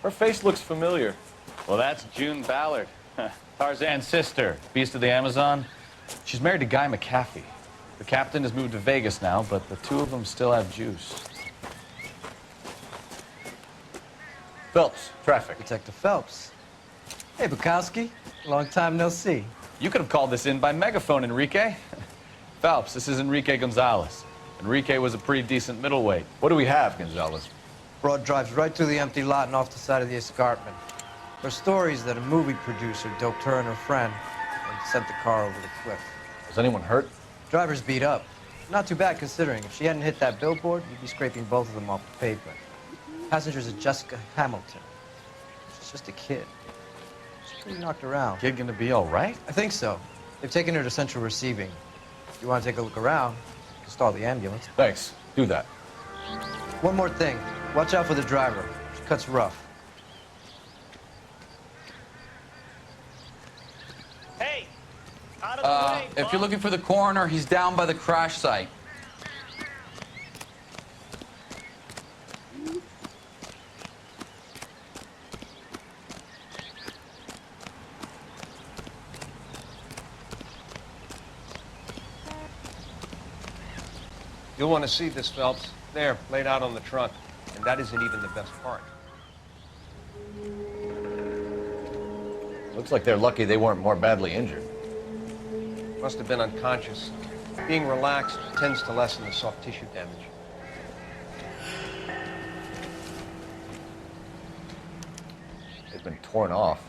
Her face looks familiar. Well, that's June Ballard, Tarzan's sister, beast of the Amazon. She's married to Guy McAfee. The captain has moved to Vegas now, but the two of them still have juice. Phelps, traffic. Detective Phelps. Hey, Bukowski. Long time no see. You could have called this in by megaphone, Enrique. Phelps, this is Enrique Gonzalez. Enrique was a pretty decent middleweight. What do we have, Gonzalez? Broad drives right through the empty lot and off the side of the escarpment. Her stories that a movie producer doped her and her friend and sent the car over the cliff. Was anyone hurt? Driver's beat up. Not too bad considering. If she hadn't hit that billboard, you'd be scraping both of them off the pavement. Passenger's a Jessica Hamilton. She's just a kid. She's pretty knocked around. Kid gonna be all right? I think so. They've taken her to central receiving. If you want to take a look around, you can stall the ambulance. Thanks. Do that. One more thing. Watch out for the driver. She cuts rough. Hey! Out of the way, If you're looking for the coroner, he's down by the crash site. You'll want to see this, Phelps. There, laid out on the trunk. And that isn't even the best part. Looks like they're lucky they weren't more badly injured. Must have been unconscious. Being relaxed tends to lessen the soft tissue damage. They've been torn off.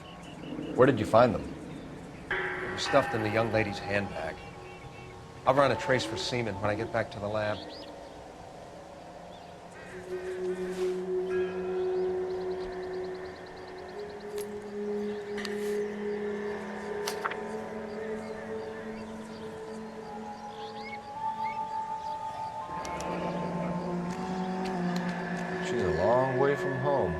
Where did you find them? They were stuffed in the young lady's handbag. I'll run a trace for semen when I get back to the lab. She's a long way from home.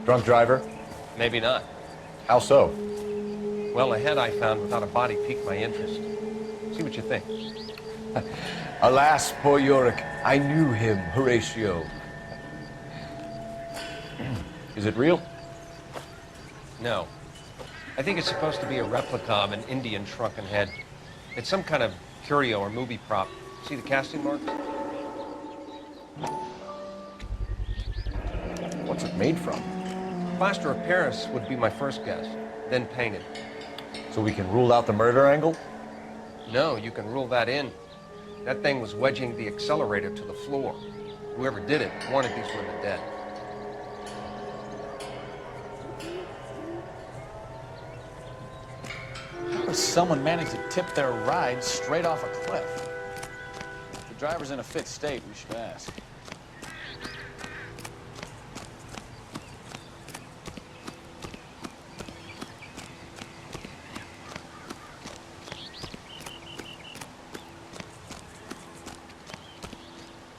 Drunk driver? Maybe not. How so? Well, a head I found without a body piqued my interest. See what you think. Alas, poor Yorick, I knew him, Horatio. Is it real? No. I think it's supposed to be a replica of an Indian shrunken head. It's some kind of curio or movie prop. See the casting marks? What's it made from? Plaster of Paris would be my first guess, then painted. So we can rule out the murder angle? No, you can rule that in. That thing was wedging the accelerator to the floor. Whoever did it wanted these women dead. How does someone manage to tip their ride straight off a cliff? If the driver's in a fit state, we should ask.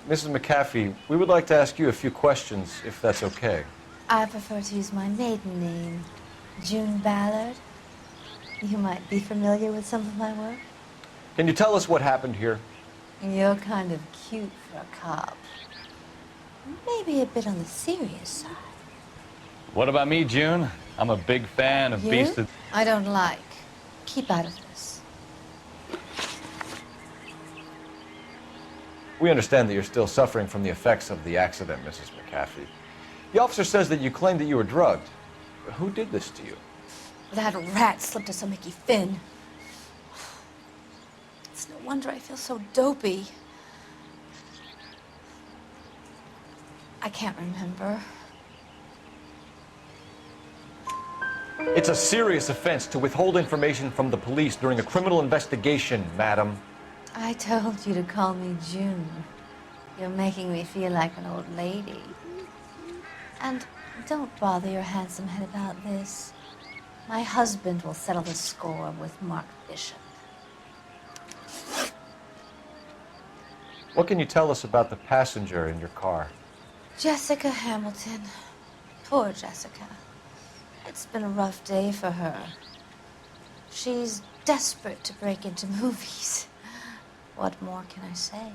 Mrs. McAfee, we would like to ask you a few questions, if that's okay. I prefer to use my maiden name, June Ballard. You might be familiar with some of my work. Can you tell us what happened here? You're kind of cute for a cop. Maybe a bit on the serious side. What about me, June? I'm a big fan of You? Beast of... I don't like. Keep out of this. We understand that you're still suffering from the effects of the accident, Mrs. McAfee. The officer says that you claimed that you were drugged. Who did this to you? That rat slipped us a Mickey Finn. It's no wonder I feel so dopey. I can't remember. It's a serious offense to withhold information from the police during a criminal investigation, madam. I told you to call me June. You're making me feel like an old lady. And Don't bother your handsome head about this. My husband will settle the score with Mark Bishop. What can you tell us about the passenger in your car? Jessica Hamilton. Poor Jessica. It's been a rough day for her. She's desperate to break into movies. What more can I say?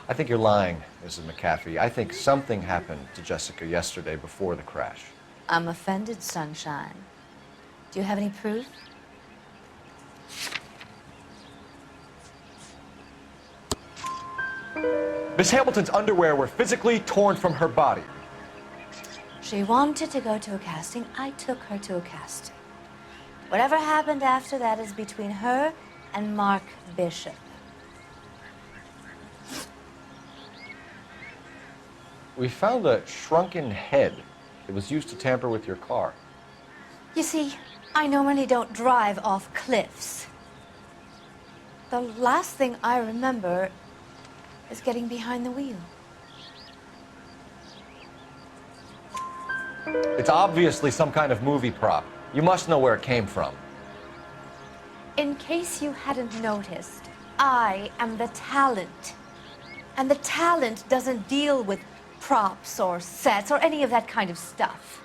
I think you're lying, Mrs. McAfee. I think something happened to Jessica yesterday before the crash. I'm offended, Sunshine. Do you have any proof? Miss Hamilton's underwear were physically torn from her body. She wanted to go to a casting. I took her to a casting. Whatever happened after that is between her and Mark Bishop. We found a shrunken head that was used to tamper with your car. You see, I normally don't drive off cliffs. The last thing I remember is getting behind the wheel. It's obviously some kind of movie prop. You must know where it came from. In case you hadn't noticed, I am the talent. And the talent doesn't deal with props or sets or any of that kind of stuff.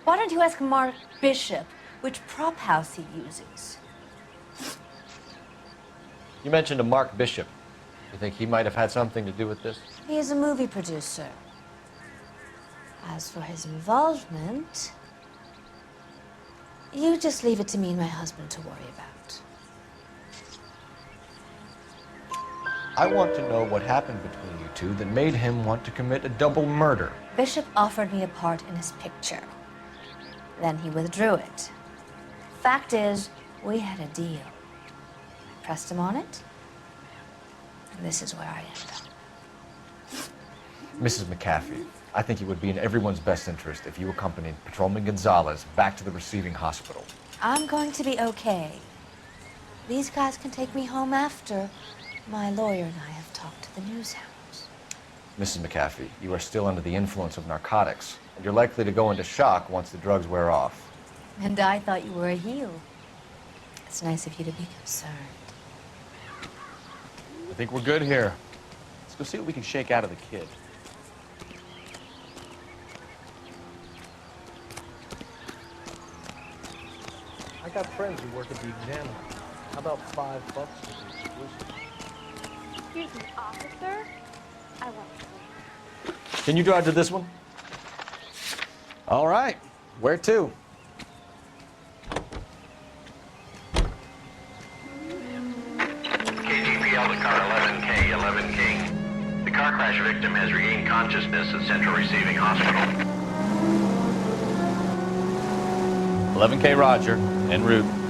Why don't you ask Mark Bishop which prop house he uses? You mentioned a Mark Bishop. You think he might have had something to do with this? He is a movie producer. As for his involvement, you just leave it to me and my husband to worry about. I want to know what happened between you two that made him want to commit a double murder. Bishop offered me a part in his picture. Then he withdrew it. Fact is, we had a deal. I pressed him on it, and this is where I end up. Mrs. McAfee, I think it would be in everyone's best interest if you accompanied Patrolman Gonzalez back to the receiving hospital. I'm going to be okay. These guys can take me home after my lawyer and I have talked to the news hounds. Mrs. McAfee, you are still under the influence of narcotics, and you're likely to go into shock once the drugs wear off. And I thought you were a heel. It's nice of you to be concerned. I think we're good here. Let's go see what we can shake out of the kid. I got friends who work at the examiner. How about $5 for the exclusive? Excuse me, officer. I want to. Can you drive to this one? All right. Where to? KGPL to car 11K, 11K. The car crash victim has regained consciousness at Central Receiving Hospital. 11K Roger, en route.